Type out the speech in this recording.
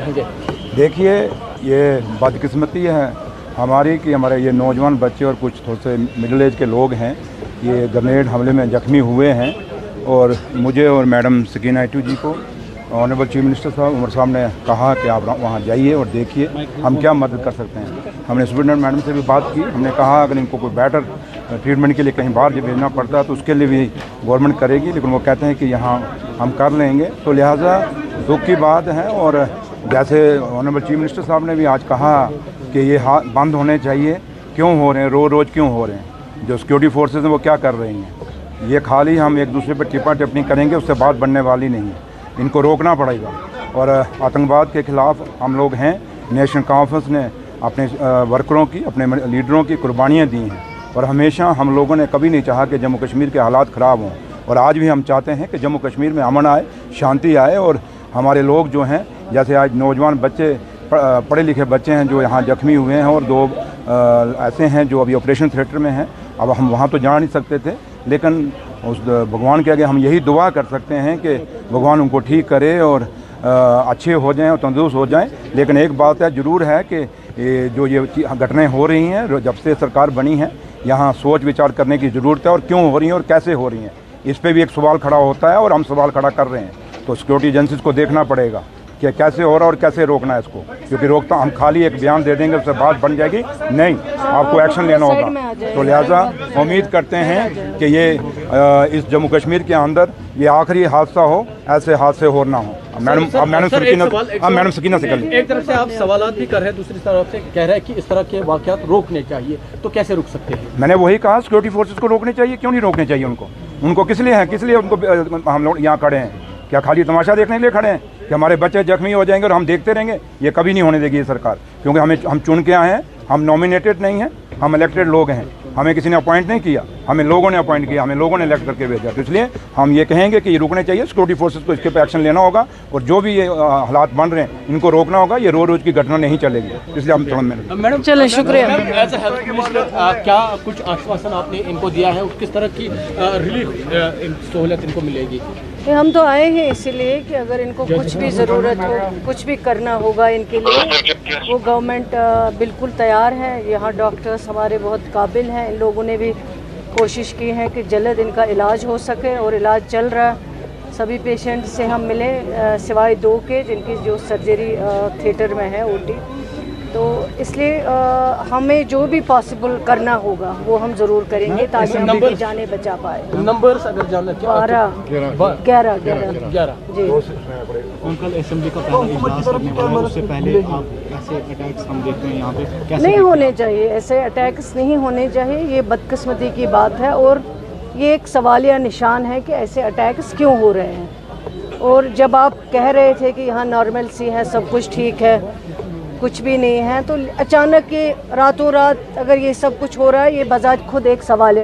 देखिए, ये बदकिस्मती है हमारी कि हमारे ये नौजवान बच्चे और कुछ थोड़े से मिडिल एज के लोग हैं, ये ग्रेनेड हमले में ज़ख्मी हुए हैं। और मुझे और मैडम सकीना इटू जी को ऑनरेबल चीफ मिनिस्टर साहब उमर साहब ने कहा कि आप वहाँ जाइए और देखिए हम क्या मदद कर सकते हैं। हमने सुप्रिटेंडेंट मैडम से भी बात की, हमने कहा अगर इनको कोई बेटर ट्रीटमेंट के लिए कहीं बाहर जब भेजना पड़ता है तो उसके लिए भी गवर्नमेंट करेगी, लेकिन वो कहते हैं कि यहाँ हम कर लेंगे। तो लिहाजा दुख की बात है। और जैसे ऑनरेबल चीफ मिनिस्टर साहब ने भी आज कहा कि ये बंद होने चाहिए, क्यों हो रहे हैं, रोज़ क्यों हो रहे हैं, जो सिक्योरिटी फोर्सेज हैं वो क्या कर रही हैं। ये खाली हम एक दूसरे पर टिप्पा टिप्पणी करेंगे, उससे बात बनने वाली नहीं है। इनको रोकना पड़ेगा। और आतंकवाद के ख़िलाफ़ हम लोग हैं। नेशनल कॉन्फ्रेंस ने अपने वर्करों की, अपने लीडरों की कुर्बानियाँ दी हैं और हमेशा हम लोगों ने कभी नहीं चाहा कि जम्मू कश्मीर के हालात ख़राब हों। और आज भी हम चाहते हैं कि जम्मू कश्मीर में अमन आए, शांति आए। और हमारे लोग जो हैं, जैसे आज नौजवान बच्चे, पढ़े लिखे बच्चे हैं जो यहाँ ज़ख्मी हुए हैं, और 2 ऐसे हैं जो अभी ऑपरेशन थिएटर में हैं। अब हम वहाँ तो जा नहीं सकते थे, लेकिन उस भगवान के आगे हम यही दुआ कर सकते हैं कि भगवान उनको ठीक करे और अच्छे हो जाएं और तंदुरुस्त हो जाएं। लेकिन एक बात है ज़रूर है कि जो ये घटनाएं हो रही हैं, जब से सरकार बनी है, यहाँ सोच विचार करने की ज़रूरत है। और क्यों हो रही हैं और कैसे हो रही हैं, इस पर भी एक सवाल खड़ा होता है और हम सवाल खड़ा कर रहे हैं। तो सिक्योरिटी एजेंसीज को देखना पड़ेगा कि कैसे हो रहा है और कैसे रोकना है इसको, क्योंकि रोकता हम खाली एक बयान दे देंगे उससे बात बन जाएगी नहीं, आपको एक्शन लेना होगा। तो लिहाजा उम्मीद करते हैं कि ये इस जम्मू कश्मीर के अंदर ये आखिरी हादसा हो, ऐसे हादसे हो ना हो। मैडम सकीना से कर एक तरफ से आप सवाल भी कर रहे हैं, दूसरी तरफ से कह रहे हैं कि इस तरह के वाक़यात रोकने चाहिए, तो कैसे रोक सकते हैं? मैंने वही कहा, सिक्योरिटी फोर्सेज को रोकने चाहिए। क्यों नहीं रोकने चाहिए उनको किस लिए हैं, किस लिए उनको हम लोग यहाँ खड़े हैं? क्या खाली तमाशा देखने के लिए खड़े हैं कि हमारे बच्चे जख्मी हो जाएंगे और हम देखते रहेंगे? ये कभी नहीं होने देगी ये सरकार, क्योंकि हम चुन के आए हैं, हम नॉमिनेटेड नहीं हैं, हम इलेक्टेड लोग हैं। हमें किसी ने अपॉइंट नहीं किया, हमें लोगों ने अपॉइंट किया, हमें लोगों ने इलेक्ट करके भेजा। तो इसलिए हम ये कहेंगे कि ये रुकने चाहिए, सिक्योरिटी फोर्सेज को इसके पे एक्शन लेना होगा और जो भी ये हालात बन रहे हैं इनको रोकना होगा। ये रोज़ की घटना नहीं चलेगी, इसलिए हम थोड़ा मैडम चलें, शुक्रिया। एज ए हेल्थ मिनिस्टर क्या कुछ आश्वासन आपने इनको दिया है, किस तरह की रिलीफ सहूलत इनको मिलेगी? हम तो आए हैं इसीलिए कि अगर इनको कुछ भी ज़रूरत हो, कुछ भी करना होगा इनके लिए, वो गवर्नमेंट बिल्कुल तैयार है। यहाँ डॉक्टर्स हमारे बहुत काबिल हैं, इन लोगों ने भी कोशिश की है कि जल्द इनका इलाज हो सके और इलाज चल रहा है। सभी पेशेंट से हम मिले, सिवाय 2 के जिनकी जो सर्जरी थिएटर में है, OT। तो इसलिए हमें जो भी पॉसिबल करना होगा वो हम ज़रूर करेंगे ताकि हम इनकी जानें बचा पाए। नंबर्स अगर जानना 11 जी। कल असेंबली का पहला इजलास करने वाला है, उससे पहले आप ऐसे अटैक्स हम देखते हैं यहाँ पे कैसे नहीं होने चाहिए, ऐसे अटैक्स नहीं होने चाहिए। ये बदकिस्मती की बात है और ये एक सवालिया निशान है कि ऐसे अटैक्स क्यों हो रहे हैं। और जब आप कह रहे थे कि यहाँ नॉर्मल सी है, सब कुछ ठीक है, कुछ भी नहीं है, तो अचानक ये रातों रात अगर ये सब कुछ हो रहा है, ये बजाज खुद एक सवाल है।